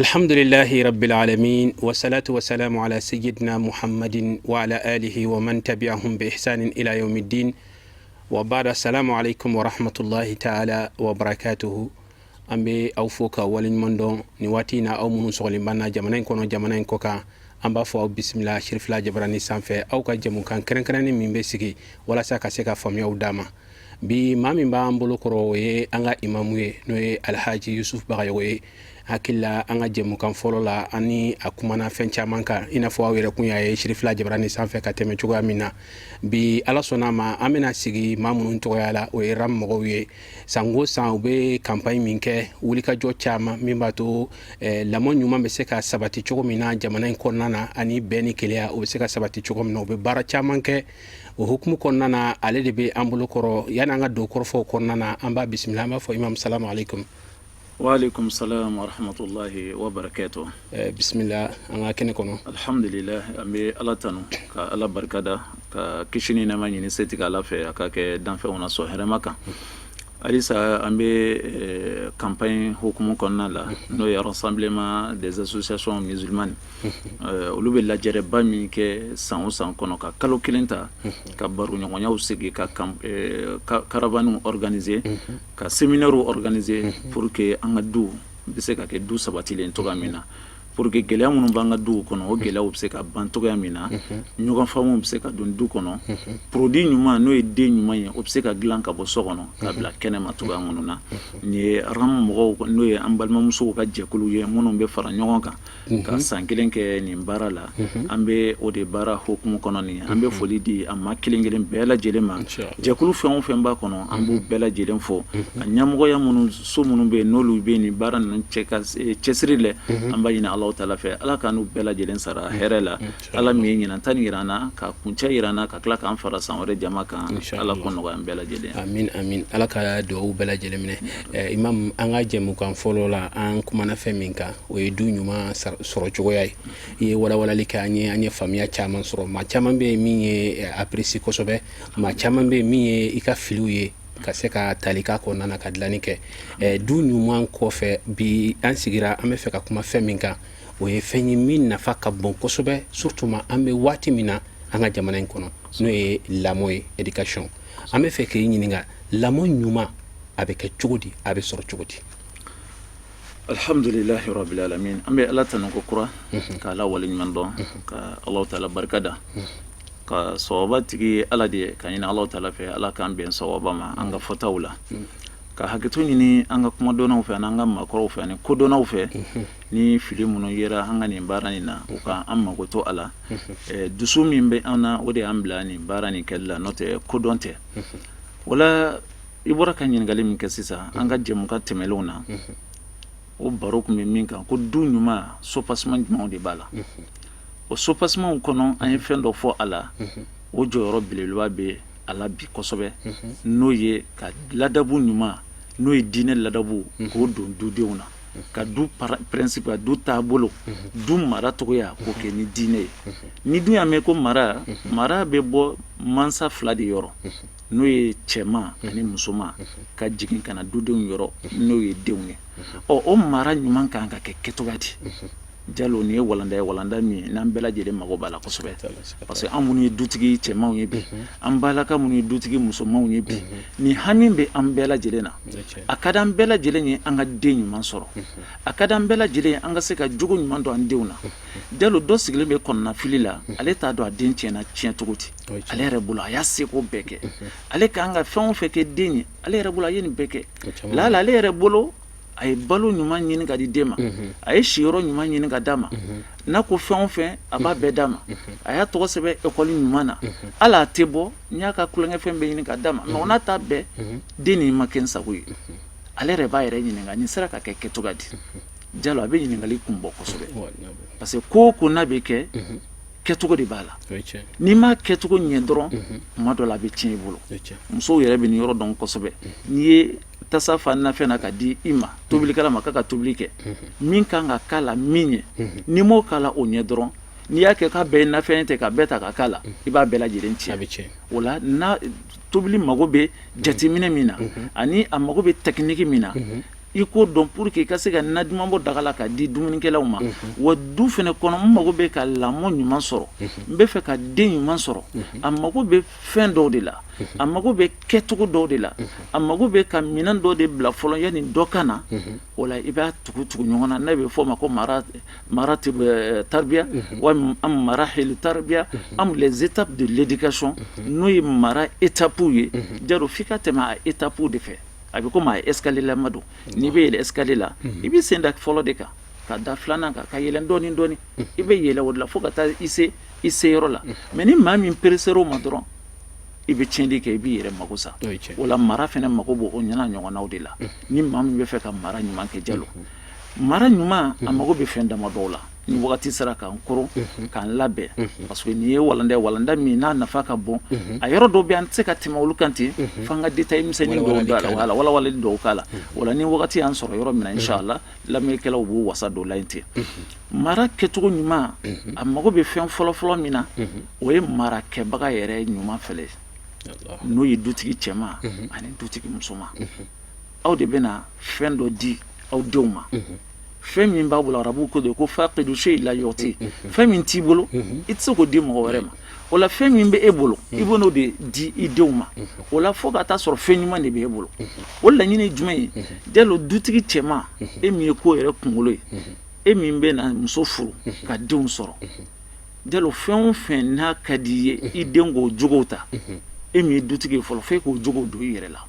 الحمد لله رب العالمين والصلاة والسلام على سيدنا محمد وعلى آله ومن تبعهم بإحسان إلى يوم الدين وبعد. السلام عليكم ورحمة الله تعالى وبركاته. أمبي أوفوك ولين مندون نواتينا أو منو سغلين بانا جمانين كونو جمانين كوكا أمبا فو بسم الله شرف لا جبراني سانفي أو كجمو كان كرن كرني من بسيكي ولا ساكا سيكا فمي أو داما bi mami ba ambolo koro ye anga imamu ye no ye alhaji yusuf bagayo ye hakilla anga jemu kan folo la ani akumana fen chaman ka ina fo awere kunya ye shirifla jabrani sanfe ka teme chugo amina bi ala sonama amina sigi mamunun to yala o ram mo ye sango san ube campagne minke wulika jo chama mimba to lamon nyuma be se ka sabati chugo mina jamana en konnana ani beni kelea o se ka sabati chugo no be bara chaman ke o hukumu konnana ale de be ambolo koro yana nga do korfo konnana amba bismillah ma fo imam salamu alaikum. Wa alaikum salam wa rahmatullahi wa barakatuh. Bismillah anga kene kono alhamdulillah ambe ala tanu ka ala barkada ka kishini na manyini seti ka ala fe akake danfe ona so heremaka alisa ambe campagne hukumu konna la no ya rassemblement des associations musulmanes olube la jereba mi ke san kono ka kalo kilenta ka baru nyonya usigi ka caravane organisé ka séminaire organisé pour que angadu bise ka ke du sabatilen to gamina pour que gɛlɛya minnu b'an ka duw kɔnɔ o gɛlɛyaw bɛ se ka ban cogoya min na ɲɔgɔn faamuw bɛ se ka don du kɔnɔ produit ɲuman n'o ye den ɲuman ye o bɛ se ka dilan ka bɔ so kɔnɔ ka bila kɛnɛma cogoya minnu na nin ye ram mɔgɔw n'o ye an balimamusow ka jɛkulu ye minnu bɛ fara ɲɔgɔn kan ka san kelen kɛ nin baara la an bɛ o de baara hukumu kɔnɔ nin an bɛ foli di a ma kelen kelen bɛɛ lajɛlen ma jɛkulu fɛn o fɛn b'a kɔnɔ an b'u bɛɛ lajɛlen fo a ɲɛmɔgɔya minnu so minnu bɛ yen n'olu bɛ nin baara ninnu cɛsiri lɛ an b'a ɲini Allah ta'ala fe ala kanu bɛɛ lajɛlen sara hɛrɛ la ala min ye ɲinanta ni yirana ka kuncɛ yirana ka tila k'an fara san wɛrɛ jama kan ala ko nɔgɔya an bɛɛ lajɛlen amin amin ala ka duwawu bɛɛ lajɛlen minɛ imam an ka jɛmu kan fɔlɔ la an kumana fɛn min kan o ye du ɲuman sɔrɔ cogoya ye i ye walawalali kɛ an ye faamuya caman sɔrɔ maa caman bɛ min ye apprécie kosɛbɛ maa caman bɛ min ye i ka filiw ye ka se ka talika kɔnɔna ka dilanni kɛ du ɲuman kɔfɛ bi an sigira an bɛ fɛ ka kuma fɛn min kan o ye fɛn ye min nafa ka bon kosɛbɛ surtout ma an bɛ waati min na an ka jamana in kɔnɔ n'o ye lamɔ ye éducation an bɛ fɛ k'i ɲininka lamɔ ɲuman a bɛ kɛ cogo di a bɛ sɔrɔ cogo di. alhamdulillahi rabbil alamin an bɛ ala tanu ko kura ka ala waleɲuman dɔn ka Allah ta'ala barikada ka sawaba tigi ala de ka ɲini Allah ta'ala fɛ ala k'an bɛn sawaba ma an ka fɔtaw la ka hakɛto ɲini an ka kumadɔnnaw fɛ an ka maakɔrɔw fɛ ani kodɔnnaw fɛ ni fili minnu yera an ka nin baara nin na u ka an mago to a la dusu min bɛ an na o de y'an bila nin baara nin kɛli la n'o tɛ kodɔn tɛ wala i bɔra ka ɲininkali min kɛ sisan an ka jɛmukan tɛmɛlenw na o baro tun bɛ min kan ko du ɲuman sopaseman jumɛnw de b'a la o sopasemanw kɔnɔ an ye fɛn dɔ fɔ a la o jɔyɔrɔ belebeleba bɛ a la bi kosɛbɛ n'o ye ka ladabu ɲuman n'o ye diinɛ ladabu k'o don dudenw na ka du principe ka du taabolo du mara cogoya k'o kɛ ni diinɛ ye ni dun y'a mɛn ko mara bɛ bɔ mansa fila de yɔrɔ n'o ye cɛman ani musoman ka jigin ka na dudenw yɔrɔ n'o ye denw ye o mara ɲuman kan ka kɛ kɛcogoya di jalo ni ye walanda min n'an bɛɛ lajɛlen mago b'a la kosɛbɛ parce que an minnu ye dutigi cɛmanw ye bi an balaka minnu ye dutigi musomanw ye bi ni hami bɛ an bɛɛ lajɛlen na a ka di an bɛɛ lajɛlen ye an ka den ɲuman sɔrɔ a ka di an bɛɛ lajɛlen ye an ka se ka jogo ɲuman dɔn an denw na jalo dɔ sigilen bɛ kɔnɔna fili la ale t'a dɔn a den tiɲɛna tiɲɛ cogo di ale yɛrɛ bolo a y'a seko bɛɛ kɛ ale k'an ka fɛn o fɛn kɛ den ye ale yɛrɛ bolo a ye nin bɛɛ kɛ lala ale yɛrɛ bolo a ye balo ɲuman ɲini ka di den ma a ye siyɔrɔ ɲuman ɲini ka d'a ma n'a ko fɛn o fɛn a b'a bɛɛ d'a ma a y'a tɔgɔ sɛbɛn ekɔli ɲuman na hali a tɛ bɔ n y'a ka kulonkɛfɛn bɛɛ ɲini ka d'a ma mɛ n'a t'a bɛɛ den nin ma kɛ n sago ye ale yɛrɛ b'a yɛrɛ ɲininka nin sera ka kɛ kɛcogoya di jalo a bɛ ɲininkali kun bɔ kosɛbɛ parce que ko o ko n'a bɛ kɛ kɛcogo de b'a la n'i m'a kɛcogo ɲɛ dɔrɔn kuma dɔ la a bɛ tiɲɛ i bolo musow yɛrɛ bɛ nin yɔrɔ dɔn kosɛbɛ n'i ye tasa fa nafɛn na ka di i ma tobilikɛla ma k'a ka tobili kɛ min kan ka k'a la min ye n'i m'o k'a la o ɲɛ dɔrɔn n'i y'a kɛ k'a bɛɛ ye nafɛn tɛ ka bɛɛ ta ka k'a la i b'a bɛɛ lajɛlen tiɲɛ o la n'a tobili mago bɛ jateminɛ min na ani a mago bɛ technique min na i ko dɔn pour que i ka se ka na duman bɔ daga la ka di dumunikɛlaw ma wa du fɛnɛ kɔnɔ n mago bɛ ka lamɔ ɲuman sɔrɔ n bɛ fɛ ka den ɲuman sɔrɔ a mago bɛ fɛn dɔw de la a mago bɛ kɛcogo dɔw de la a mago bɛ ka minɛn dɔw de bila fɔlɔ yanni dɔ ka na o la i b'a tugu ɲɔgɔn na n'a bɛ fɔ o ma ko maratib tarbiya walima marahil tarbiya am les étapes de l'éducation n'o ye mara étapes ye jarɔ f'i ka tɛmɛ a étapes de fɛ a bɛ komi a ye escalier lama don n'i bɛ yɛlɛ escalier la i b'i sen da fɔlɔ de kan ka da filanan kan ka yɛlɛn dɔɔni dɔɔni i bɛ yɛlɛ o de la fo ka taa i se yɔrɔ la mais ni maa min peresera o ma dɔrɔn i bɛ tiɲɛli kɛ i b'i yɛrɛ mago sa o la mara fɛnɛ mago b'o ɲɛna ɲɔgɔnnaw de la ni maa min bɛ fɛ ka mara ɲuman kɛ jalo mara ɲuman a mago bɛ fɛn dama dɔw la ni wagati sera k'an koron k'an labɛn parce que nin ye walanda min n'a nafa ka bon a yɔrɔ dɔw bɛ an tɛ se ka tɛmɛ olu kan ten f'an ka détail misɛnnin dɔw da la walawalali dɔw k'a la o la ni wagati y'an sɔrɔ yɔrɔ min na inchallah lamɛnnikɛlaw b'u wasa don la yen ten mara kɛcogo ɲuman a mago bɛ fɛn fɔlɔ min na o ye mara kɛbaga yɛrɛ ɲuman fɛlɛ n'o ye dutigi cɛman ani dutigi musoman aw de bɛna fɛn dɔ di aw denw ma fɛn min b'a bolo arabuw ko de ko faqidu shay la yu'ti fɛn min t'i bolo i tɛ se k'o di mɔgɔ wɛrɛ ma o la fɛn min bɛ e bolo i b'o de di i denw ma o la fo ka taa sɔrɔ fɛn ɲuman de bɛ e bolo o laɲini ye jumɛn ye jalo dutigi cɛman e min ye ko yɛrɛ kunkolo ye e min bɛ na muso furu ka denw sɔrɔ jalo fɛn o fɛn n'a ka di i ye i den k'o jogow ta e min ye dutigi ye fɔlɔ fo e k'o jogow don i yɛrɛ la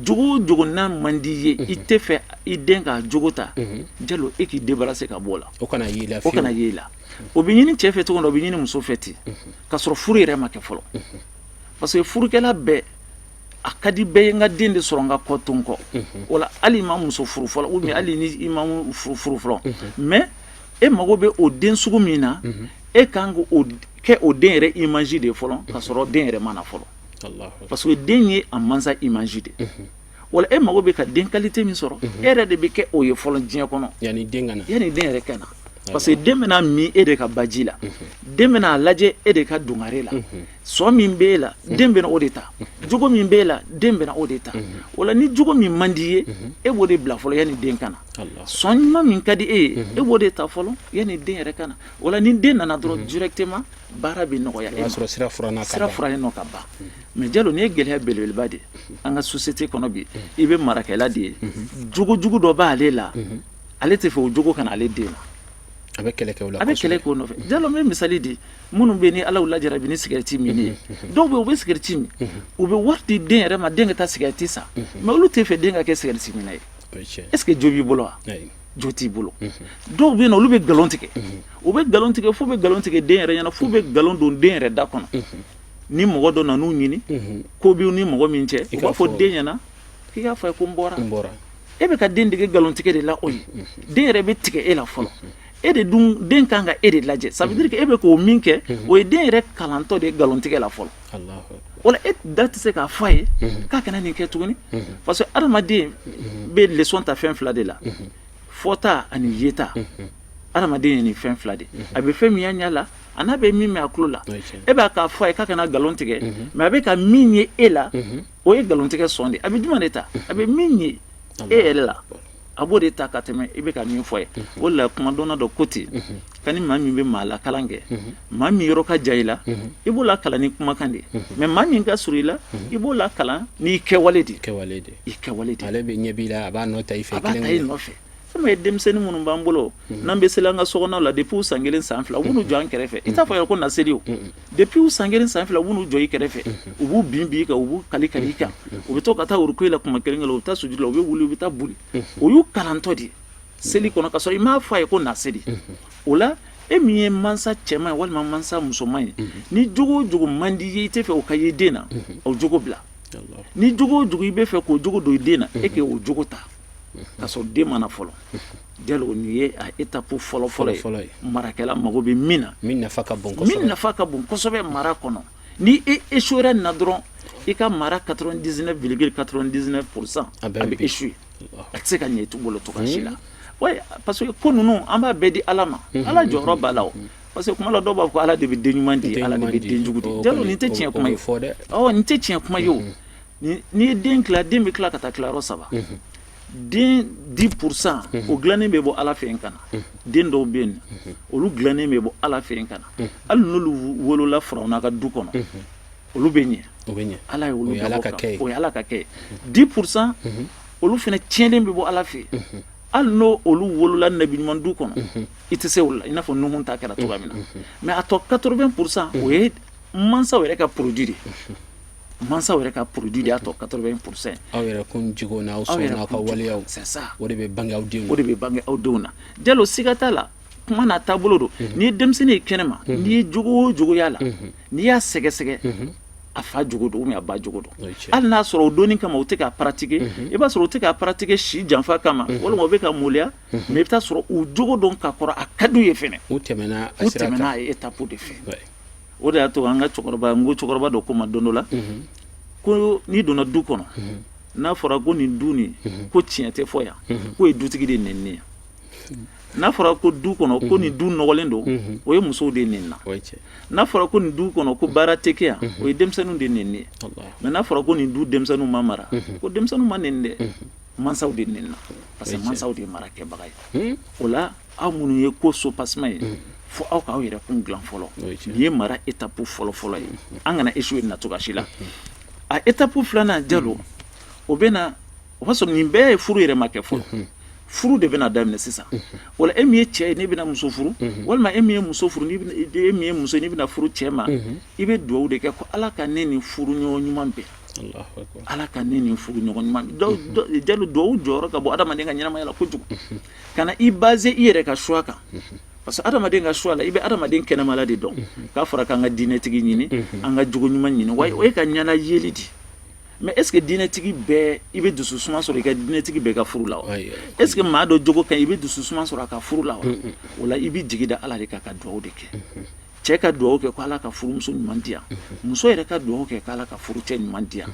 jogo o jogo n'a man di ye i tɛ fɛ i den k'a jogo ta jalo e k'i débarrasser ka bɔ o la o kana ye i la o bɛ ɲini cɛ fɛ cogo dɔ o bɛ ɲini muso fɛ ten k'a sɔrɔ furu yɛrɛ ma kɛ fɔlɔ parce que furukɛla bɛɛ a ka di bɛɛ ye n ka den de sɔrɔ n ka kɔ to n kɔ o la hali i ma muso furu fɔlɔ ou bien hali ni i ma furu fɔlɔ mais e mago bɛ o den sugu min na e kan k'o kɛ o den yɛrɛ image de ye fɔlɔ k'a sɔrɔ den yɛrɛ ma na fɔlɔ parce que den ye a mansa image de wala e mago bɛ ka den qualité min sɔrɔ e yɛrɛ de bɛ kɛ o ye fɔlɔ diɲɛ kɔnɔ yanni den yɛrɛ ka na parce que den bɛna min e de ka baji la den bɛna lajɛ e de ka dongare la sɔn min bɛ e la den bɛna o de ta jogo min bɛ e la den bɛna o de ta wala ni jogo min man di ye e b'o de bila fɔlɔ yanni den ka na sɔn ɲuman min ka di e ye e b'o de ta fɔlɔ yanni den yɛrɛ ka na wala ni den nana dɔrɔn directement baara bɛ nɔgɔya e ma sira furalen nɔ ka ban mais jalo ni ye gɛlɛya belebeleba de an ka société kɔnɔ bi i bɛ marakɛla de ye jogo jugu dɔ b'ale la ale tɛ fɛ o jogo kana ale den na a bɛ kɛlɛ kɛ o nɔfɛ jalo n bɛ misali di minnu bɛ ni ala lajara bi ni sigɛriti min ye dɔw bɛ u bɛ sigɛriti min u bɛ wari di den yɛrɛ ma den ka taa sigɛriti san mais olu tɛ fɛ den ka kɛ sigɛriti minna ye est ce que jo b'i bolo wa jo t'i bolo dɔw bɛ yen nɔ olu bɛ nkalon tigɛ u bɛ nkalon tigɛ f'u bɛ nkalon tigɛ den yɛrɛ ɲɛna f'u bɛ nkalon don den yɛrɛ da kɔnɔ ni mɔgɔ dɔ nan'u ɲini ko b'i ni mɔgɔ min cɛ u b'a fɔ den ɲɛna k'i k'a fɔ ye ko n bɔra e bɛ ka den dege nkalon tigɛ de la o ye den yɛrɛ bɛ tigɛ e la fɔlɔ e de dun den kan ka e de lajɛ ça veut dire que e bɛ k'o min kɛ o ye den yɛrɛ kalantɔ de ye nkalon tigɛ la fɔlɔ wala e da tɛ se k'a fɔ a ye k'a kana nin kɛ tuguni parce que adamaden bɛ leçon ta fɛn fila de la fɔta ani yeta adamaden ye nin fɛn fila de a bɛ fɛn min y'a ɲɛ la a n'a bɛ min mɛn a tulo la e b'a k'a fɔ a ye k'a kana nkalon tigɛ mais a bɛ ka min ye e la o ye nkalon tigɛ sɔn de a bɛ jumɛn de ta a bɛ min ye e yɛrɛ la a b'o de ta ka tɛmɛ i bɛ ka min fɔ ye o la kuma dɔnna dɔ ko ten ka ni maa min bɛ maa la kalan kɛ maa min yɔrɔ ka jan i la i b'o la kalan ni kumakan de mais maa min ka surun i la i b'o la kalan n'i kɛwale de i kɛwale de ale bɛ ɲɛ b'i la a b'a nɔ ta i fɛ kelen kelen nɔfɛ e denmisɛnnin minnu b'an bolo n'an bɛ seli an ka sokɔnɔw la depuis u san kelen san fila u b'u jɔ an kɛrɛfɛ i t'a fɔ yɛrɛ ko naseli o depuis u san kelen san fila u b'u jɔ i kɛrɛfɛ u b'u bin i kan u b'u kali i kan u bɛ to ka taa rukuyi la kuma kelen kelen u bɛ taa sujudi la u bɛ wuli u bɛ taa boli o y'u kalantɔ de seli kɔnɔ ka sɔrɔ i m'a fɔ a ye ko naseli o la e min ye mansa cɛman ye walima mansa musoman ye ni jogo o jogo man di ye i tɛ fɛ o ka ye den na o jogo bila ni jogo o jogo i bɛ fɛ k'o jogo don i den na e k'o jogo ta ka sɔrɔ den mana fɔlɔ jalo nin ye a étape fɔlɔ ye marakɛla mago bɛ min na min nafa ka bon kosɛbɛ mara kɔnɔ ni e échouera nin na dɔrɔn i ka mara 99,99% a bɛ échouer a tɛ se ka ɲɛ i bolo cogoya si la parce que ko ninnu an b'a bɛɛ di ala ma ala jɔyɔrɔ b'a la o parce que kuma la dɔw b'a fɔ ko ala de bɛ den ɲuman di ala de bɛ den jugu di jalo nin tɛ tiɲɛ kuma ye nin tɛ tiɲɛ kuma ye o n'i ye den tila den bɛ tila ka taa tilayɔrɔ 3 den 10% o dilannen bɛ bɔ ala fɛ yen ka na den dɔw bɛ yen olu dilannen bɛ bɔ ala fɛ yen ka na hali n'olu wolola Firawuna ka du kɔnɔ olu bɛ ɲɛ ala ye olu bɛɛ bɔ o ye ala ka kɛ 10% olu fana tiɲɛlen bɛ bɔ ala fɛ yen hali n'o olu wolola nabi ɲuman du kɔnɔ i tɛ se olu la i n'a fɔ Nuhun ta kɛra cogoya min na mais a tɔ 80% o ye mansaw yɛrɛ ka produit de mansaw yɛrɛ ka produit de y'a tɔ 80%. aw yɛrɛ kun jogo n'aw sɔn n'aw ka waleyaw c'est ça o de bɛ bange aw denw o de bɛ bange aw denw na Jalo siga t'a la kuma n'a taabolo don n'i ye denmisɛnnin ye kɛnɛ ma n'i ye jogo o jogo y'a la n'i y'a sɛgɛsɛgɛ a fa jogo don ou bien a ba jogo don hali n'a sɔrɔ o donni kama o tɛ k'a pratiquer i b'a sɔrɔ o tɛ k'a pratiquer si janfa kama walima o bɛ ka moloya mais i bɛ taa sɔrɔ o jogo dɔn ka kɔrɔ a ka d'u ye fɛnɛ u tɛmɛna a ye étape de fɛ o de y'a to an ka cɛkɔrɔba n ko cɛkɔrɔba dɔ ko ma don dɔ la ko n'i donna du kɔnɔ n'a fɔra ko nin du nin ko tiɲɛ tɛ fɔ yan k'o ye dutigi de nɛnini ye n'a fɔra ko du kɔnɔ ko nin du nɔgɔlen don o ye musow de nɛnina n'a fɔra ko nin du kɔnɔ ko baara tɛ kɛ yan o ye denmisɛnninw de nɛnini ye mais n'a fɔra ko nin du denmisɛnninw ma mara ko denmisɛnninw ma nɛni dɛ mansaw de nɛnina parce que mansaw de ye mara kɛbaga ye o la aw minnu ye ko sopasima ye fo aw k'aw yɛrɛ kun dilan fɔlɔ nin ye mara étape fɔlɔ-fɔlɔ ye an kana échouer nin na cogoya si la a étape filanan Jalo o bɛ na o b'a sɔrɔ nin bɛɛ ye furu yɛrɛ ma kɛ fɔlɔ furu de bɛna daminɛ sisan wala e min ye cɛ ye n'i bɛna muso furu walima e min ye muso furu e min ye muso n'i bɛna furu cɛ ma i bɛ dugawu de kɛ ko ala ka ne nin furu ɲɔgɔn ɲuman bɛn ala ka ne nin furu ɲɔgɔn ɲuman bɛn Jalo dugawu jɔyɔrɔ ka bɔ adamaden ka ɲɛnamaya la kojugu kana i baser i yɛrɛ ka choix kan parce que adamaden ka choix la i bɛ adamaden kɛnɛmala de dɔn k'a fɔra k'an ka diinɛtigi ɲini an ka jogo ɲuman ɲini wa o ye ka ɲana yeli di mais est ce que diinɛtigi bɛɛ i bɛ dusu suma sɔrɔ i ka diinɛtigi bɛɛ ka furu la wa est ce que maa dɔ jogo kan i bɛ dusu suma sɔrɔ a ka furu la wa o la i bɛ jigi da ala de kan ka dugawu de kɛ cɛ ka dugawu kɛ ko ala ka furumuso ɲuman di yan muso yɛrɛ ka dugawu kɛ ko ala ka furucɛ ɲuman di yan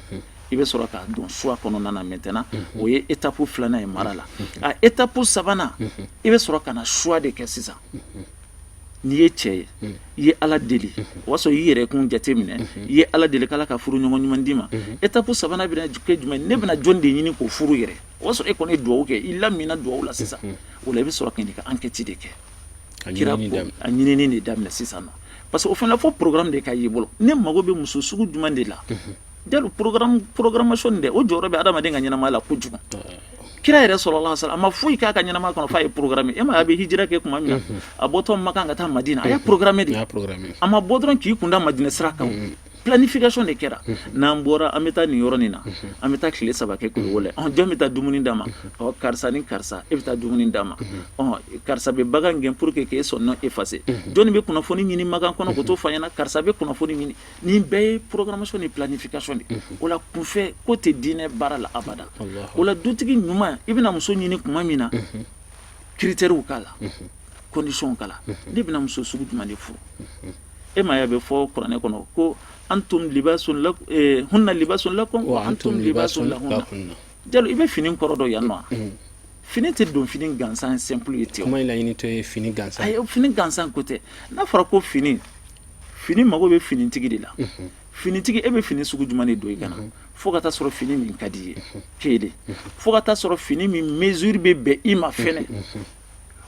i bɛ sɔrɔ k'a dɔn choix kɔnɔna na maintenant o ye étape filanan ye mara la a étape sabanan i bɛ sɔrɔ ka na choix de kɛ sisan n'i ye cɛ ye i ye ala deli o b'a sɔrɔ i yɛrɛ kun jateminɛ i ye ala deli k'ala ka furu ɲɔgɔn ɲuman d'i ma étape sabanan bɛna kɛ jumɛn ne bɛna jɔn de ɲini k'o furu yɛrɛ o b'a sɔrɔ e kɔni ye dugawu kɛ i lamina dugawu la sisan o la i bɛ sɔrɔ k'i ka enquête de kɛ kira a ɲinini de daminɛ sisan nɔ parce que o fana fɔ programme de ka y'i bolo ne mago bɛ muso sugu jumɛn de la Jalo programmation de o jɔyɔrɔ bɛ adamaden ka ɲɛnamaya la kojugu kira yɛrɛ sallallahu alaihi wasallam a ma foyi k'a ka ɲɛnamaya kɔnɔ f'a ye programme e ma a bɛ hijira kɛ tuma min na a bɔtɔ Maka ka taa Madina a y'a programme de a ma bɔ dɔrɔn k'i kunda Madina sira kan planification de kɛra n'an bɔra an bɛ taa nin yɔrɔ nin na an bɛ taa tile 3 kɛ k'o wale jɔn bɛ taa dumuni d'a ma karisa ni karisa e bɛ taa dumuni d'a ma karisa bɛ bagan gɛn pour que k'e sɔnna effacer jɔn bɛ kunnafoni ɲini Makan kɔnɔ k'o to f'a ɲɛna karisa bɛ kunnafoni ɲini nin bɛɛ ye programmation ni planification de o la kunfɛ ko tɛ diinɛ baara la abada o la dutigi ɲuman i bɛna muso ɲini tuma min na critères k'a la conditions k'a la ne bɛna muso sugu jumɛn de furu e ma ya bɛ fɔ kuranɛ kɔnɔ ko antum libasun lakum hunna libasun lakum wa antum libasun lahunna Jalo i bɛ fini kɔrɔ dɔ yan nɔ fini tɛ don fini gansan simple ye ten kuma in laɲini to ye fini gansan ayi fini gansan ko tɛ n'a fɔra ko fini mago bɛ finitigi de la finitigi e bɛ fini sugu jumɛn de don i kana fo ka taa sɔrɔ fini min ka di ye kelen fo ka taa sɔrɔ fini min mesure bɛ bɛn i ma fɛnɛ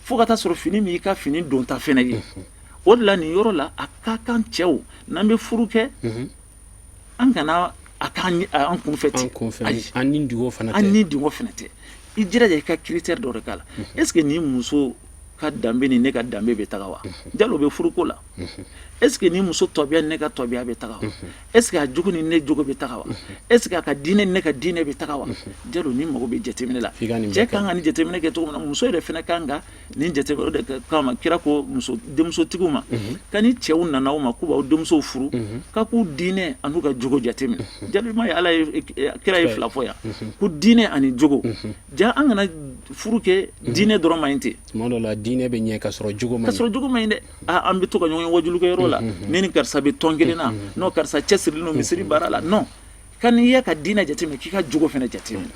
fo ka taa sɔrɔ fini min i ka fini don ta fɛnɛ ye o de la nin yɔrɔ la a ka kan cɛw n'an bɛ furu kɛ an kana a k'an kunfɛ ten an ni dingo fana tɛ i jiraja i ka critère dɔ de k'a la est ce que nin muso ka danbe ni ne ka danbe bɛ taga wa Jalo bɛ furuko la est ce que nin muso tɔbiya ni ne ka tɔbiya bɛ taga wa est ce que a jogo ni ne jogo bɛ taga wa est ce que a ka diinɛ ni ne ka diinɛ bɛ taga wa Jalo ni mago bɛ jateminɛ la cɛ kan ka ni jateminɛ kɛ cogo min na muso yɛrɛ fana kan ka nin jateminɛ o de kama kira ko denmusotigiw ma ka ni cɛw nana aw ma k'u b'aw denmusow furu k'a k'u diinɛ an'u ka jogo jateminɛ Jalo ma ye ala ye kira ye fila fɔ yan ko diinɛ ani jogo ja an kana furu kɛ diinɛ dɔrɔn ma ɲi ten tuma dɔ la diinɛ bɛ ɲɛ ka sɔrɔ jogo ma ɲi dɛ an bɛ to ka ɲɔgɔn wajulu kɛ yɔrɔ la ne ni karisa bɛ tɔn kelen na n'o karisa cɛsirilen don misiri baara la non ka n'i ye ka diinɛ jateminɛ k'i ka jogo fana jateminɛ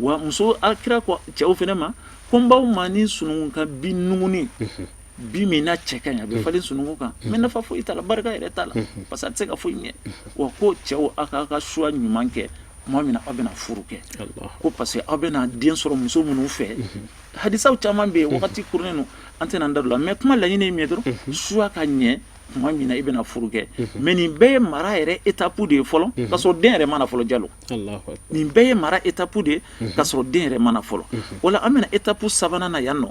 wa muso kira ko cɛw fana ma ko n b'aw ma ni sununkun ka bi nuguni bi min n'a cɛ ka ɲi a bɛ falen sununkun kan mais nafa foyi t'a la barika yɛrɛ t'a la parce que a tɛ se ka foyi ɲɛ wa ko cɛw a k'a ka choix ɲuman kɛ tuma min na aw bɛna furu kɛ ko parce que aw bɛna den sɔrɔ muso minnu fɛ hadisaw caman bɛ yen wagati kurunnen don an tɛna n da don la mais kuma laɲini ye min ye dɔrɔn suwa ka ɲɛ tuma min na i bɛna furu kɛ mais nin bɛɛ ye mara yɛrɛ étape de ye fɔlɔ k'a sɔrɔ den yɛrɛ mana fɔlɔ Jalo nin bɛɛ ye mara étape de ye k'a sɔrɔ den yɛrɛ mana fɔlɔ o la an bɛna étape sabanan na yan nɔ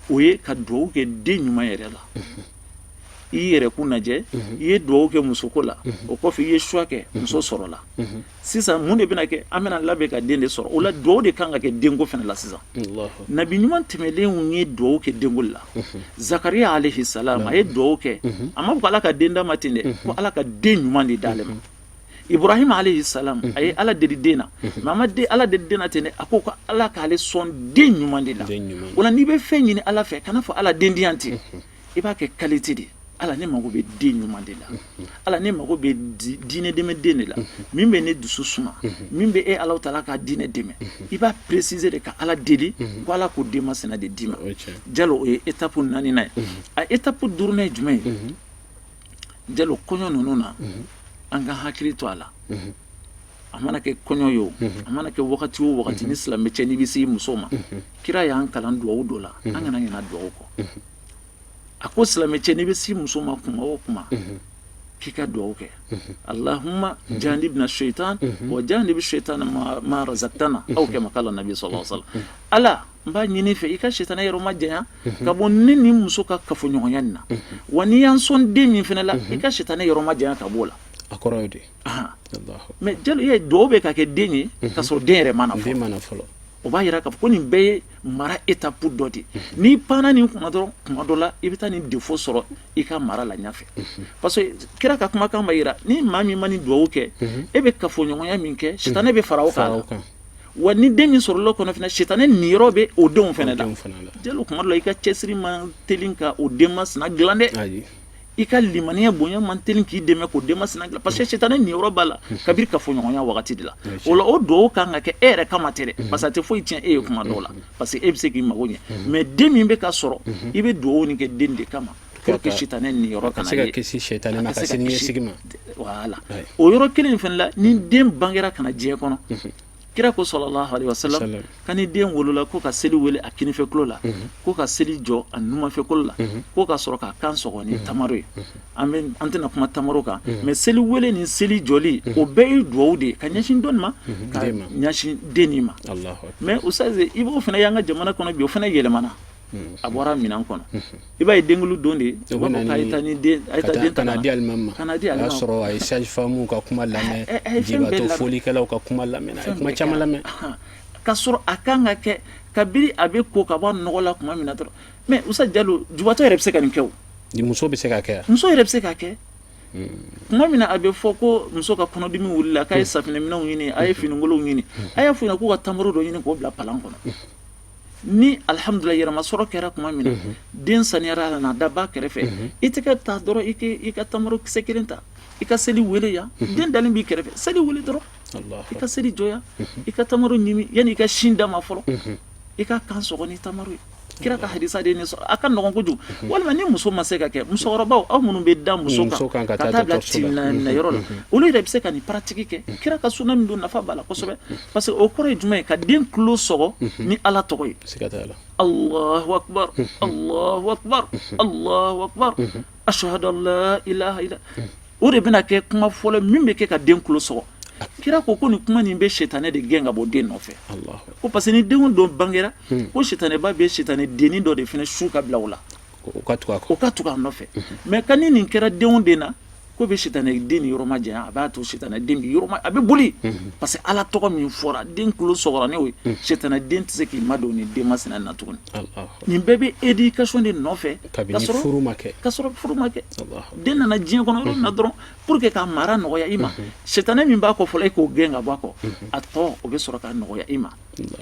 o ye ka dugawu kɛ den ɲuman yɛrɛ la i yɛrɛ kun lajɛ i ye dugawu kɛ musoko la o kɔfɛ i ye choix kɛ muso sɔrɔla sisan mun de bɛna kɛ an bɛna labɛn ka den de sɔrɔ o la dugawu de kan ka kɛ denko fana la sisan nabi ɲuman tɛmɛlenw ye dugawu kɛ denko la Zakariya alayhi salam a ye dugawu kɛ a ma fɔ ko Ala ka den d'a ma ten dɛ ko Ala ka den ɲuman de d'ale ma Ibrahim alayhi salam a ye Ala deli den na mais a ma Ala deli den na ten dɛ a ko Ala k'ale sɔn den ɲuman de la o la n'i bɛ fɛn ɲini Ala fɛ kana fɔ Ala den di yan ten i b'a kɛ qualité de Ala ne mago bɛ den ɲuman de la Ala ne mago bɛ diinɛ dɛmɛ den de la min bɛ ne dusu suma min bɛ e Alahu Taala ka diinɛ dɛmɛ i b'a préciser de ka Ala deli ko Ala k'o den masina de d'i ma Jalo o ye étape 4nan ye a étape 5nan ye jumɛn ye Jalo kɔɲɔ ninnu na an ka hakili to a la a mana kɛ kɔɲɔ ye o a mana kɛ wagati o wagati ni silamɛ cɛ n'i bɛ se i muso ma kira y'an kalan dugawu dɔ la an kana ɲinɛ dugawu kɔ a ko silamɛ cɛ n'i bɛ se muso ma kuma o kuma k'i ka dugawu kɛ Allahumma janibna shaitan wa janibi shaitan ma razaqtana aw kama qala nabi sallallahu alaihi wasallam Ala n b'a ɲini fɛ i ka shaitan yɛrɛ ma janya ka bɔ ne ni muso ka kafoɲɔgɔnya nin na wa n'i y'an sɔn den min fana la i ka shaitan yɛrɛ ma janya ka bɔ o la a kɔrɔ ye di mais Jalo ye dugawu bɛ ka kɛ den ye ka sɔrɔ den yɛrɛ mana fɔlɔ o b'a yira k'a fɔ ko nin bɛɛ ye mara étape dɔ de n'i panna nin kuma dɔ la i bɛ taa nin défaut sɔrɔ i ka mara la ɲɛfɛ parce que kira ka kumakan b'a yira ni maa min ma nin dugawu kɛ e bɛ kafoɲɔgɔnya min kɛ sitanɛ bɛ fara o kan wa ni den min sɔrɔla kɔnɔ fana sitanɛ niyɔrɔ bɛ o denw fana la Jalo kuma dɔ la i ka cɛsiri man teli ka o den masina dilan dɛ i ka limaniya bonya man teli k'i dɛmɛ k'o den masina dilan parce que sitanɛ niyɔrɔ b'a la kabiri kafoɲɔgɔnya wagati de la o la o dugawu kan ka kɛ e yɛrɛ kama tɛ dɛ parce que a tɛ foyi tiɲɛ e ye kuma dɔw la parce que e bɛ se k'i mago ɲɛ mais den min bɛ ka sɔrɔ i bɛ dugawu nin kɛ den de kama pour que sitanɛ niyɔrɔ kana ye ka se ka kisi sitanɛ ma ka se ɲɛsigi ma voilà o yɔrɔ kelen in fana la ni den bangera kana diɲɛ kɔnɔ kira ko sallallahu alaihi wasallam kani den wolola ko ka seli wele a kinifɛ kulo la ko ka seli jɔ a numafɛ kulo la ko ka sɔrɔ ka kan sɔgɔ ni tamaro ye an tɛna kuma tamaro kan mais seli wele ni seli jɔli o bɛɛ ye duwawu de ka ɲɛsin dɔnni ma ka ɲɛsin den ma mais usaze i b'o fana y'an ka jamana kɔnɔ bi o fana yɛlɛmana a bɔra minan kɔnɔ i b'a ye denkulu don de u b'a fɔ k'a ye taa ni den kana di alimami ma kana di alimami o y'a sɔrɔ a ye sage-femme ka kuma lamɛn jibaatɔ folikɛlaw ka kuma lamɛn a ye kuma caman lamɛn ka sɔrɔ a kan ka kɛ kabiri a bɛ ko ka bɔ nɔgɔ la kuma min na dɔrɔn mais Usa Jalo jubaatɔ yɛrɛ bɛ se ka nin kɛ o muso bɛ se ka kɛ muso yɛrɛ bɛ se ka kɛ tuma min na a bɛ fɔ ko muso ka kɔnɔdimi wulila k'a ye safinɛminɛw ɲini a ye finikolonw ɲini a y'a fɔ ɲɛna k'u ka tamaro dɔ ɲini k'o bila palan kɔnɔ ni alhamdulilayi yɛrɛma sɔrɔ kɛra kuma min na den saniyara n'a da ba kɛrɛfɛ i tɛgɛ ta dɔrɔn i ka tamaro kisɛ kelen ta i ka seli wele yan den dalen b'i kɛrɛfɛ seli wele dɔrɔn i ka seli jɔya i ka tamaro ɲimi yanni i ka sin d'a ma fɔlɔ i ka kan sɔgɔ ni tamaro ye kira ka hadisa de ye nin sɔrɔ a ka nɔgɔn kojugu walima ni muso ma se ka kɛ musokɔrɔbaw aw minnu bɛ da muso kan ka taa bila timinayɔrɔ la olu yɛrɛ bɛ se ka nin paratigi kɛ kira ka sunna min don nafa b'a la kosɛbɛ parce que o kɔrɔ ye jumɛn ye ka den tulo sɔgɔ ni Ala tɔgɔ ye Allahu akbar Allahu akbar Allahu akbar ashhadu an la ilaha illa o de bɛna kɛ kuma fɔlɔ min bɛ kɛ ka den tulo sɔgɔ kira ko nin kuma nin bɛ sitanɛ de gɛn ka bɔ den nɔfɛ ko parce que ni denw dɔ bangera ko sitanɛba bɛ sitanɛ denni dɔ de fɛnɛ su ka bila o la o ka tugu a nɔfɛ mais ka ni nin kɛra denw den na ko bɛ sitanɛ den ni yɔrɔ ma janya a b'a to sitanɛ den bi yɔrɔ ma a bɛ boli parce que Ala tɔgɔ min fɔra den kulo sɔgɔra ne o ye sitanɛ den tɛ se k'i madon ni den masina na tuguni nin bɛɛ bɛ éducation de nɔfɛ ka sɔrɔ furu ma kɛ den nana diɲɛ kɔnɔ yɔrɔ min na dɔrɔn pour que ka mara nɔgɔya i ma sitanɛ min b'a kɔ fɔlɔ e k'o gɛn ka bɔ a kɔ a tɔ o bɛ sɔrɔ ka nɔgɔya i ma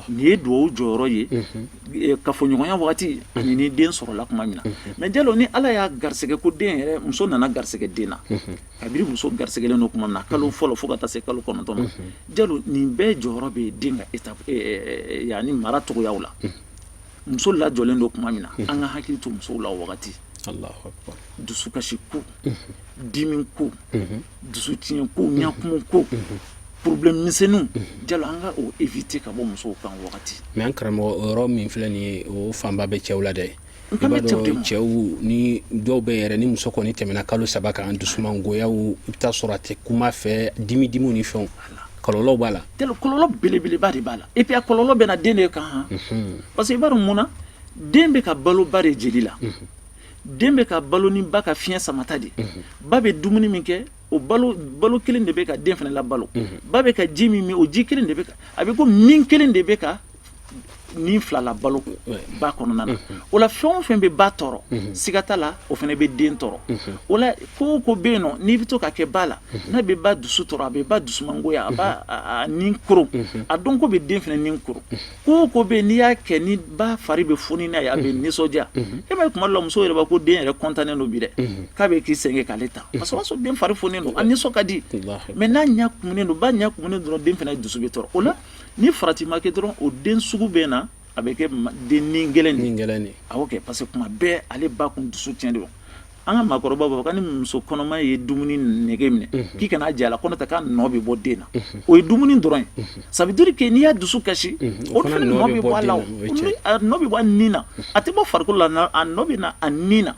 nin ye duwawu jɔyɔrɔ ye kafoɲɔgɔnya wagati ani ni den sɔrɔla kuma min na mais Jalo ni Ala y'a garisɛgɛ ko den yɛrɛ muso nana garisɛgɛ den na kabiri muso garisɛgɛlen don kuma min na kalo fɔlɔ fo ka taa se kalo 9 ma Jalo nin bɛɛ jɔyɔrɔ bɛ den ka étape yani mara cogoyaw la muso lajɔlen don kuma min na an ka hakili to musow la wagati dusukasi ko dimi ko dusu tiɲɛ ko ɲakumu ko problème misɛnninw jalo an ka o éviter ka bɔ musow kan wagati mais an karamɔgɔ yɔrɔ min filɛ nin ye o fanba bɛ cɛw la dɛ i b'a dɔn cɛw ni dɔw bɛ yɛrɛ ni muso kɔni tɛmɛna kalo 3 kan dusuman goyaw i bɛ taa sɔrɔ a tɛ kuma fɛ dimi ni fɛnw kɔlɔlɔ b'a la kɔlɔlɔ belebeleba de b'a la et puis a kɔlɔlɔ bɛ na den de kan parce que i b'a dɔn mun na den bɛ ka balo ba de jeli la den bɛ ka balo ni ba ka fiɲɛ samata de ba bɛ dumuni min kɛ o balo kelen de bɛ ka den fana la balo ba bɛ ka ji min o ji kelen de bɛ ka a bɛ ko nin kelen de bɛ ka nin fila la balo ba kɔnɔna na o la fɛn o fɛn bɛ ba tɔɔrɔ siga t'a la o fana bɛ den tɔɔrɔ o la ko o ko bɛ yen nɔ n'i bɛ to ka kɛ ba la n'a bɛ ba dusu tɔɔrɔ a bɛ ba dusumangoya a b'a nin koron a dɔn ko bɛ den fana nin koron ko o ko bɛ yen n'i y'a kɛ ni ba fari bɛ foni n'a ye a bɛ nisɔndiya e ma ye kuma dɔ la muso yɛrɛ b'a ko den yɛrɛ kɔntannen don bi dɛ k'a bɛ k'i sɛgɛn k'ale ta parce que o b'a sɔrɔ den fari fonnen don a nisɔn ka di mais n'a ɲɛ kumunen don ba ɲɛ kumunen dɔrɔn den fana dusu bɛ tɔɔrɔ o la ni farati ma kɛ dɔrɔn o den sugu bɛ na a bɛ kɛ den ni gɛlɛn de awɔ kɛ parce que kuma bɛɛ ale ba kun dusu tiɲɛ de don an ka maakɔrɔbaw b'a fɔ ko ni muso kɔnɔma ye dumuni nege minɛ k'i kana jɛ a la ko n'o tɛ k'a nɔ bɛ bɔ den na o ye dumuni dɔrɔn ye ça veut dire que n'i y'a dusu kasi o fana nɔ bɛ bɔ a la a nɔ bɛ bɔ a nin na a tɛ bɔ farikolo la a nɔ bɛ na a nin na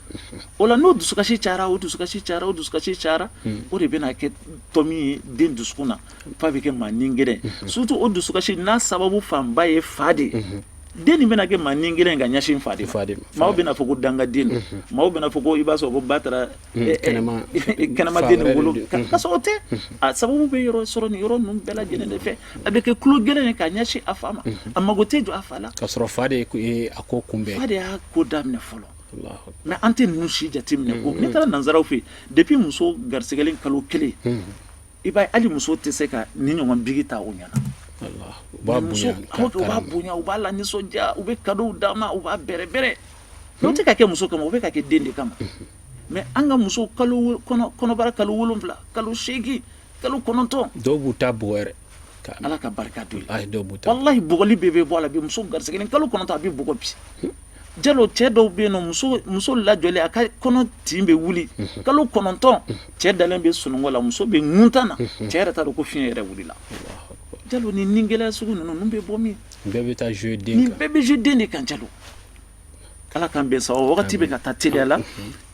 o la n'o dusukasi cayara o dusukasi cayara o dusukasi cayara o de bɛ na kɛ tɔ min ye den dusukun na f'a bɛ kɛ maa ni gɛlɛn surtout o dusukasi n'a sababu fanba ye fa de den nin bɛna kɛ maa ni gɛlɛn ka ɲɛsin fa de maaw bɛna fɔ ko danga den don maaw bɛna fɔ ko i b'a sɔrɔ ko ba taara kɛnɛma den de wolo ka sɔrɔ o tɛ a sababu bɛ yɔrɔ sɔrɔ nin yɔrɔ ninnu bɛɛ lajɛlen de fɛ a bɛ kɛ tulo gɛlɛn ye ka ɲɛsin a fa ma a mago tɛ jɔ a fa la ka sɔrɔ fa de ye a ko kunbɛn fa de y'a ko daminɛ fɔlɔ mais an tɛ ninnu si jateminɛ ko n'i taara nanzaraw fɛ yen depuis muso garisɛgɛlen kalo 1 i b'a ye hali muso tɛ se ka ni ɲɔgɔn bigi ta o ɲɛna u b'a bonya u b'a la nisɔndiya u bɛ cadeau d'a ma u b'a bɛrɛ n'o tɛ ka kɛ muso kama o bɛ ka kɛ den de kama mais an ka muso kɔnɔbara kalo 7 kalo 8 kalo 9 dɔw b'u ta bugɔ yɛrɛ ala ka barika don wallahi bugɔli bɛɛ bɛ bɔ a la bi muso garisɛgɛlen kalo 9 a bɛ bugɔ bi jalo cɛ dɔw bɛ yen nɔ muso lajɔlen a ka kɔnɔ tin bɛ wuli kalo 9 cɛ dalen bɛ sunɔgɔ la muso bɛ ŋuntan na cɛ yɛrɛ t'a dɔn ko fiɲɛ yɛrɛ wulila jalo ni gɛlɛya sugu ninnu bɛ bɔ min bɛɛ bɛ taa jouer den kan bɛɛ bɛ jouer den de kan jalo ala k'an bɛn sa o wagati bɛ ka taa teliya la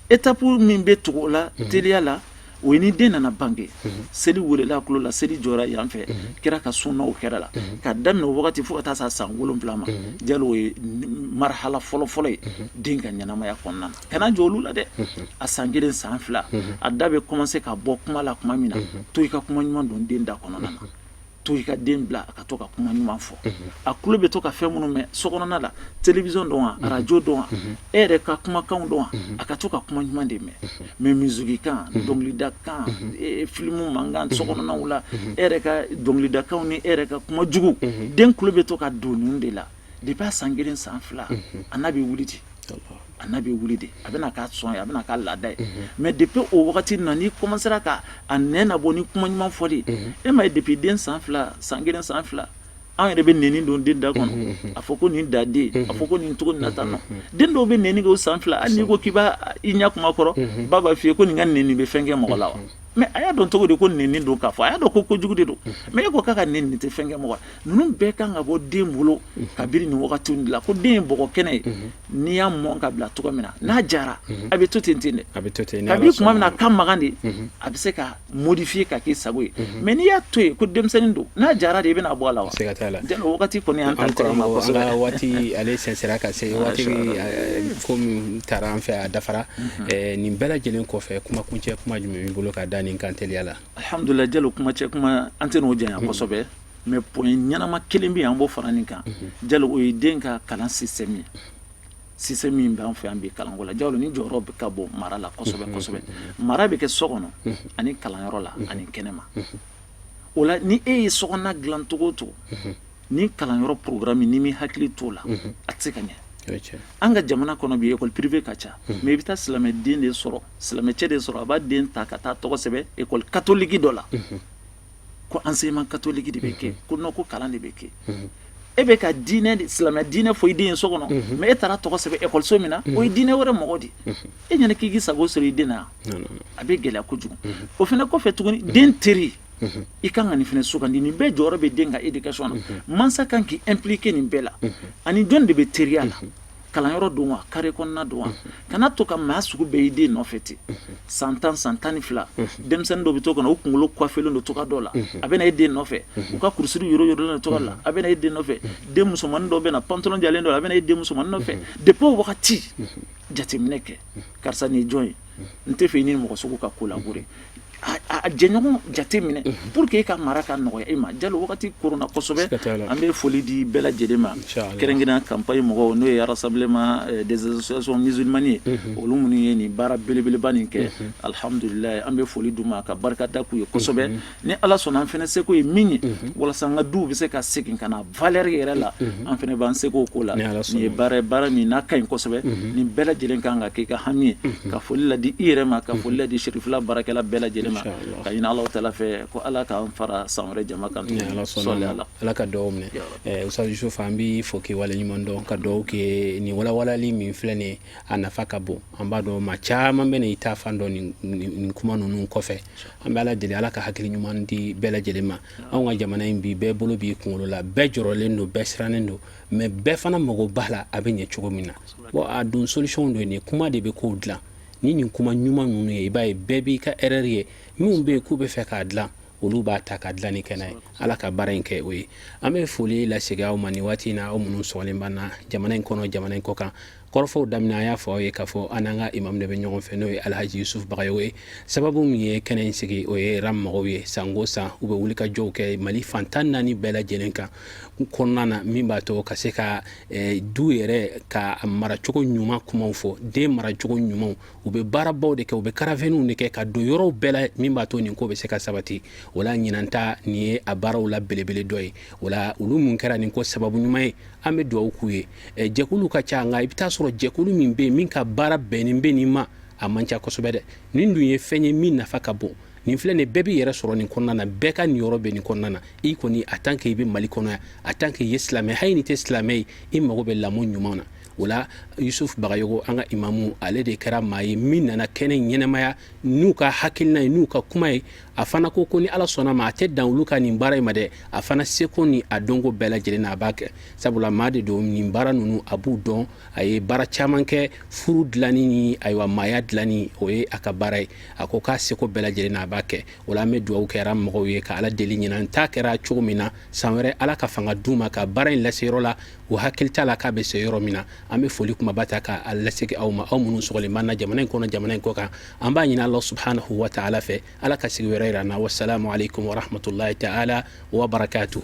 étape min bɛ tugu o la teliya la o ye ni den nana bange seli welela a tulo la seli jɔra yan fɛ kira ka sunnaw kɛra la ka daminɛ o wagati fo ka taa san 7 ma jalo o ye marhala fɔlɔ ye den ka ɲɛnamaya kɔnɔna na kana jɔ olu la dɛ a san 1 san 2 a da bɛ commencer ka bɔ kuma la kuma min na to i ka kuma ɲuman don den da kɔnɔna na to i ka den bila a ka to ka kuma ɲuman fɔ a tulo bɛ to ka fɛn minnu mɛn sokɔnɔna la télévision dɔn wa radio dɔn wa e yɛrɛ ka kumakanw dɔn wa a ka to ka kuma ɲuman de mɛn mais musique kan dɔnkilidakan film mankan sokɔnɔnaw la e yɛrɛ ka dɔnkilidakanw ni e yɛrɛ ka kuma jugu den tulo bɛ to ka don ninnu de la depuis a san 1 san 2 a n'a bɛ wuli de a n'a bɛ wuli de a bɛna k'a sɔn ye a bɛna k'a laada ye mais depuis o wagati na n'i commencera ka a nɛn labɔ ni kuma ɲuman fɔli e ma ye depuis den san 2 san 1 san 2 an yɛrɛ bɛ nɛni don den da kɔnɔ a fɔ ko nin da den a fɔ ko nin cogo nin na tan nɔ den dɔw bɛ nɛni kɛ o san 2 hali n'i ko k'i b'a i ɲɛ kuma kɔrɔ ba b'a f'i ye ko nin ka nɛni bɛ fɛn kɛ mɔgɔ la wa mais a y'a dɔn cogo di ko nɛni don k'a fɔ a y'a dɔn ko kojugu de don mais e ko k'a ka nɛni tɛ fɛn kɛ mɔgɔ la ninnu bɛɛ kan ka bɔ den bolo kabiri nin wagatiw de la ko den ye bɔgɔ kɛnɛ ye n'i y'a mɔn ka bila cogo min na n'a jara a bɛ to ten dɛ kabiri tuma min na a ka magan de a bɛ se ka modifier ka k'i sago ye mais n'i y'a to yen ko denmisɛnnin don n'a jara de i bɛna bɔ a la wa o wagati kɔni an ta ma kosɛbɛ an ka waati ale sɛnsɛra ka se waati ko min taara an fɛ a dafara nin bɛɛ lajɛlen kɔfɛ kuma kuncɛ kuma jumɛn b'i bolo ka da nin kan teliya la alhamdulillah jalo kuma cɛ kuma an tɛ n'o janya kosɛbɛ mais point ɲɛnama kelen bɛ yen an b'o fara nin kan jalo o ye den ka kalan système ye système min b'an fɛ yan bi kalanko la jalo ni jɔyɔrɔ bɛ ka bɔ mara la kosɛbɛ mara bɛ kɛ so kɔnɔ ani kalanyɔrɔ la ani kɛnɛma o la ni e ye sokɔnɔna dilan cogo o cogo ni kalanyɔrɔ programme ni mi hakili t'o la a tɛ se ka ɲɛ an ka jamana kɔnɔ bi école privée ka ca mais i bɛ taa silamɛ den de sɔrɔ silamɛcɛ de sɔrɔ a b'a den ta ka taa tɔgɔ sɛbɛn école catholique dɔ la ko enseignement catholique de bɛ kɛ ko non ko kalan de bɛ kɛ e bɛ ka silamɛ diinɛ fɔ i den ye so kɔnɔ mais e taara tɔgɔ sɛbɛn école min na o ye diinɛ wɛrɛ mɔgɔ de e ɲɛna k'i k'i sago sɔrɔ i den na a bɛ gɛlɛya kojugu o fana kɔfɛ tuguni den teri i kan ka nin fɛnɛ sugandi nin bɛɛ jɔyɔrɔ bɛ den ka éducation na mansa kan k'i impliquer nin bɛɛ la ani jɔn de bɛ teriya la kalanyɔrɔ don wa kare kɔnɔna don wa kana to ka maa sugu bɛɛ i den nɔfɛ ten san 10 san 12 denmisɛnnin dɔ bɛ to ka na u kunkolo coiffelen don cogoya dɔ la a bɛ na e den nɔfɛ u ka kurusiri yɔrɔyɔrɔlen don cogoya la a bɛ na e den nɔfɛ den musomanin dɔ bɛ na pantalon jalen dɔ a bɛ na e den musomanin nɔfɛ depuis o wagati jateminɛ kɛ karisa nin jɔn ye n tɛ fɛ i ni mɔgɔ sugu ka collaborer a jɛɲɔgɔn jate minɛ pour que e ka mara ka nɔgɔya e ma jalo wagati korona kosɛbɛ an bɛ foli di bɛɛ lajɛlen ma kɛrɛnkɛrɛn campagne mɔgɔw n'o ye rassemblement des associations musulmanes olu minnu ye nin baara belebeleba nin kɛ alhamdulilayi an bɛ foli d'u ma ka barika da k'u ye kosɛbɛ ni ala sɔnna an fɛnɛ seko ye min ye walasa an ka duw bɛ se ka segin ka na valeur yɛrɛ la an fɛnɛ b'an seko ko la nin ye baara min n'a ka ɲi kosɛbɛ nin bɛɛ lajɛlen kan ka kɛ ka hami ye ka foli ladi i yɛrɛ ma ka foli ladi sherifula baarakɛla bɛɛ lajɛlen ka ɲini Alahu Taala fɛ ko ala k'an fara san wɛrɛ jama kan ala ka duwawu minɛ Ustaz Yusuf an b'i fo k'i waleɲuman dɔn ka duwawu kɛ nin walawalali min filɛ nin ye a nafa ka bon an b'a dɔn maa caman bɛ na i ta fan dɔn nin kuma ninnu kɔfɛ an bɛ ala deli ala ka hakili ɲuman di bɛɛ lajɛlen ma anw ka jamana in bi bɛɛ bolo b'i kunkolo la bɛɛ jɔrɔlen don bɛɛ sirannen don mais bɛɛ fana mago b'a la a bɛ ɲɛ cogo min na bon a dun solution dɔ ye nin kuma de bɛ k'o dilan ni nin kuma ɲuman ninnu ye i b'a ye bɛɛ b'i ka erreur ye minnu bɛ yen k'u bɛ fɛ k'a dilan olu b'a ta ka dilan ni kɛnɛ ye ala ka baara in kɛ o ye an bɛ foli lasegin aw ma nin waati in na aw minnu sɔgɔlen b'an na jamana in kɔnɔ jamana in kɔ kan kɔrɔfɔw daminɛ an y'a fɔ aw ye k'a fɔ an n'an ka imam de bɛ ɲɔgɔn fɛ n'o ye alhaji yusuf bagayogo ye sababu min ye kɛnɛ in sigi o ye ram mɔgɔw ye san o san u bɛ wuli ka jɔw kɛ mali fantan 4 bɛɛ lajɛlen kan kɔnɔna na min b'a to ka se ka du yɛrɛ ka maracogo ɲuman kumaw fɔ den maracogo ɲumanw u bɛ baarabaw de kɛ u bɛ karavɛnw de kɛ ka don yɔrɔw bɛɛ la min b'a to nin ko bɛ se ka sabati o la ɲinanta nin ye a baaraw la belebele dɔ ye o la olu mun kɛra nin ko sababu ɲuman ye an bɛ duwawu k'u ye jɛkulu ka ca nka i bɛ taa sɔrɔ jɛkulu min bɛ yen min ka baara bɛnnen bɛ nin ma a man ca kosɛbɛ dɛ nin dun ye fɛn ye min nafa ka bon nin filɛ nin bɛɛ b'i yɛrɛ sɔrɔ nin kɔnɔna na bɛɛ ka nin yɔrɔ bɛ nin kɔnɔna na i kɔni a tant que i bɛ mali kɔnɔ yan a tant que i ye silamɛ hali ni tɛ silamɛ ye i mago bɛ lamɔ ɲuman na o la yusuf bagayogo an ka imamu ale de kɛra maa ye min nana kɛnɛ ɲɛnɛmaya n'u ka hakilina ye n'u ka kuma ye a fana ko ni ala sɔnna ma a tɛ dan olu ka nin baara in ma dɛ a fana seko ni a dɔnko bɛɛ lajɛlen na a b'a kɛ sabula maa de don nin baara ninnu a b'u dɔn a ye baara caman kɛ furu dilanni ni ayiwa maaya dilanni o ye a ka baara ye a ko k'a seko bɛɛ lajɛlen na a b'a kɛ o la an bɛ duwawu kɛra mɔgɔw ye ka ala deli ɲinan ta kɛra cogo min na san wɛrɛ ala ka fanga d'u ma ka baara in lase yɔrɔ la o hakili t'a la k'a bɛ se yɔrɔ min na an bɛ foli kumaba ta k'a lasegin aw ma aw minnu sɔgɔlen b'an na jamana in kɔnɔ jamana in kɔ kan an b'a ɲini ala subhanahu wa ta'ala fɛ ala ka sigi wɛrɛ yira an na wassalamu alaikum wa rahmatullahi ta'ala wa barakatuhu